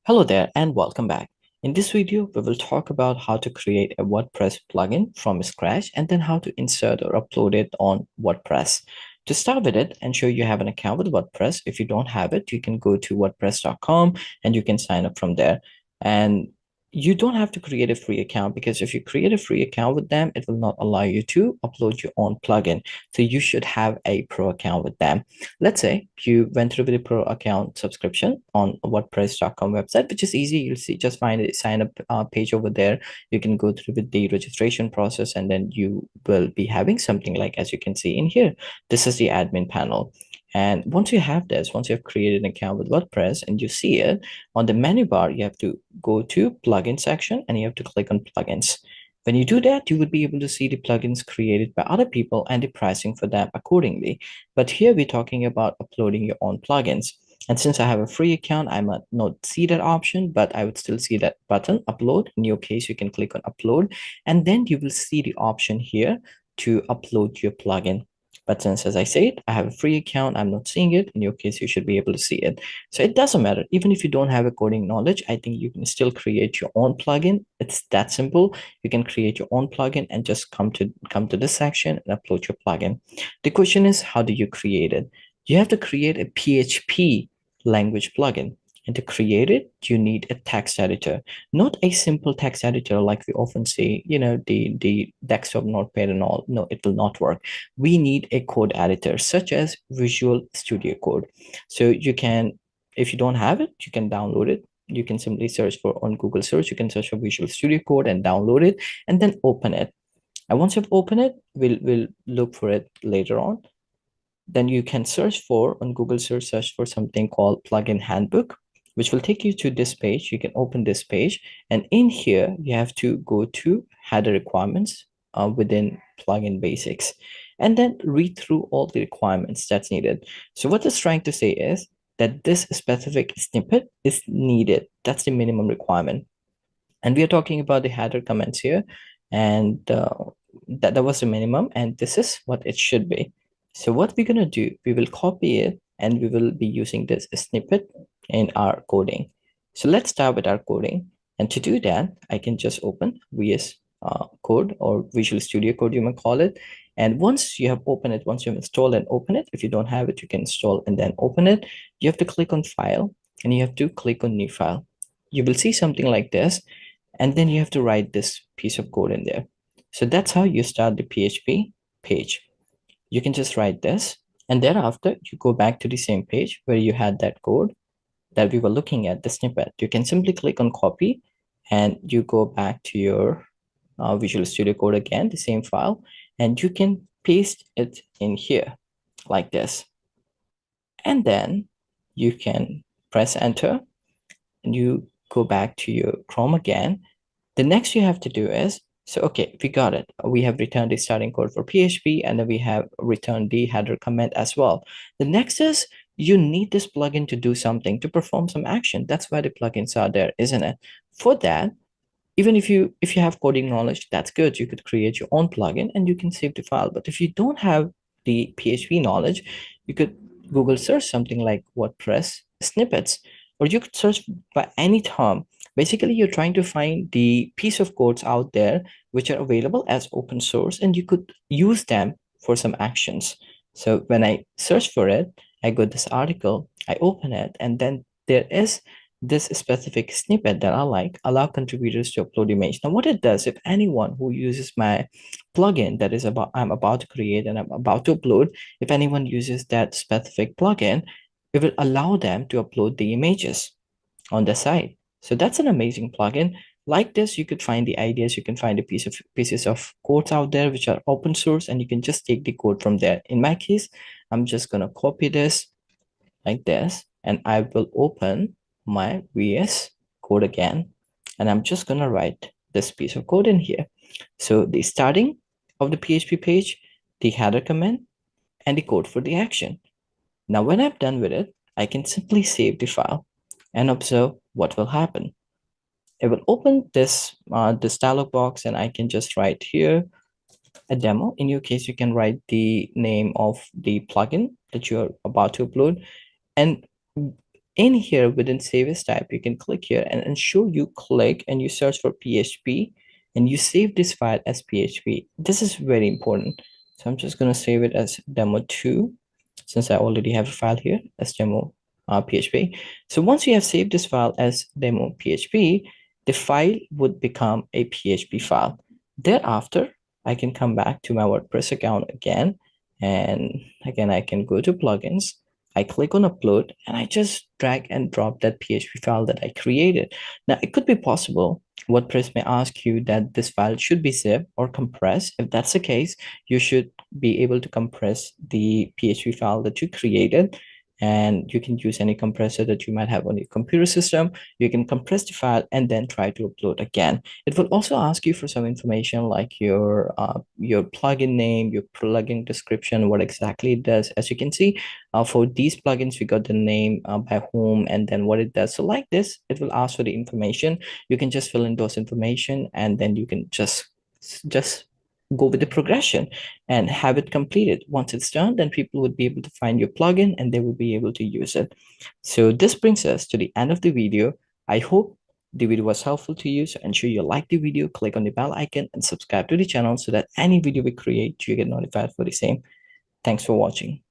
Hello there and welcome back. In this video, we will talk about how to create a WordPress plugin from scratch and then how to insert or upload it on WordPress. To start with it and show you have an account with WordPress, if you don't have it, you can go to wordpress.com and you can sign up from there. And you don't have to create a free account because if you create a free account with them, it will not allow you to upload your own plugin. So you should have a pro account with them. Let's say you went through with a pro account subscription on wordpress.com website, which is easy. You'll see, just find a sign up page over there. You can go through with the registration process and then you will be having something like, as you can see in here, this is the admin panel. And once you have this, once you have created an account with WordPress and you see it on the menu bar, you have to go to plugin section and you have to click on plugins. When you do that, you would be able to see the plugins created by other people and the pricing for them accordingly. But here we're talking about uploading your own plugins. And since I have a free account, I might not see that option, but I would still see that button, upload. In your case, you can click on upload, and then you will see the option here to upload your plugin. But since, as I said, I have a free account, I'm not seeing it. In your case, you should be able to see it. So it doesn't matter. Even if you don't have a coding knowledge, I think you can still create your own plugin. It's that simple. You can create your own plugin and just come to this section and upload your plugin. The question is, how do you create it? You have to create a PHP language plugin. And to create it, you need a text editor, not a simple text editor like we often say, the desktop notepad and all. No, it will not work. We need a code editor such as Visual Studio Code. So you can, if you don't have it, you can download it. You can simply search for on Google search. You can search for Visual Studio Code and download it and then open it. And once you've opened it, we'll look for it later on. Then you can search for on Google search for something called plugin handbook, which will take you to this page. You can open this page, and in here you have to go to header requirements within plugin basics, and then read through all the requirements that's needed. So what it's trying to say is that this specific snippet is needed. That's the minimum requirement. And we are talking about the header comments here, and that was the minimum, and this is what it should be. So what we're going to do, we will copy it and we will be using this snippet in our coding. So let's start with our coding. And to do that, I can just open VS Code or Visual Studio Code, you might call it. And once you have opened it, once you've installed and open it, if you don't have it, you can install and then open it. You have to click on File and you have to click on New File. You will see something like this. And then you have to write this piece of code in there. So that's how you start the PHP page. You can just write this, and thereafter you go back to the same page where you had that code that we were looking at, the snippet. You can simply click on copy and you go back to your Visual Studio Code again, the same file, and you can paste it in here like this. And then you can press enter and you go back to your Chrome again. The next you have to do is, so, okay, we got it. We have returned the starting code for PHP, and then we have returned the header comment as well. The next is you need this plugin to do something, to perform some action. That's why the plugins are there, isn't it? For that, even if you have coding knowledge, that's good. You could create your own plugin and you can save the file. But if you don't have the PHP knowledge, you could Google search something like WordPress snippets, or you could search by any term. Basically, you're trying to find the piece of codes out there which are available as open source, and you could use them for some actions. So when I search for it, I go this article, I open it, and then there is this specific snippet that I like, allow contributors to upload image. Now, what it does, if anyone who uses my plugin that is I'm about to create and I'm about to upload, if anyone uses that specific plugin, it will allow them to upload the images on the site. So that's an amazing plugin. Like this, you could find the ideas, you can find a pieces of codes out there which are open source, and you can just take the code from there. In my case, I'm just gonna copy this like this, and I will open my VS Code again, and I'm just gonna write this piece of code in here. So the starting of the PHP page, the header comment, and the code for the action. Now, when I'm done with it, I can simply save the file and observe what will happen. It will open this dialog box, and I can just write here a demo. In your case, you can write the name of the plugin that you're about to upload. And In here within save as type, you can click here and ensure you click and you search for PHP and you save this file as PHP. This is very important. So I'm just going to save it as demo2 since I already have a file here as demo PHP. So once you have saved this file as demo PHP, the file would become a PHP file. Thereafter, I can come back to my WordPress account again. And again, I can go to plugins. I click on upload and I just drag and drop that PHP file that I created. Now, it could be possible WordPress may ask you that this file should be zip or compressed. If that's the case, you should be able to compress the PHP file that you created, and you can use any compressor that you might have on your computer system. You can compress the file and then try to upload again. It will also ask you for some information like your plugin name, your plugin description, what exactly it does. As you can see, for these plugins, we got the name by whom and then what it does. So like this, it will ask for the information. You can just fill in those information and then you can just go with the progression and have it completed. Once it's done, then people would be able to find your plugin and they will be able to use it. So this brings us to the end of the video. I hope the video was helpful to you. So ensure you like the video, click on the bell icon and subscribe to the channel so that any video we create, you get notified for the same. Thanks for watching.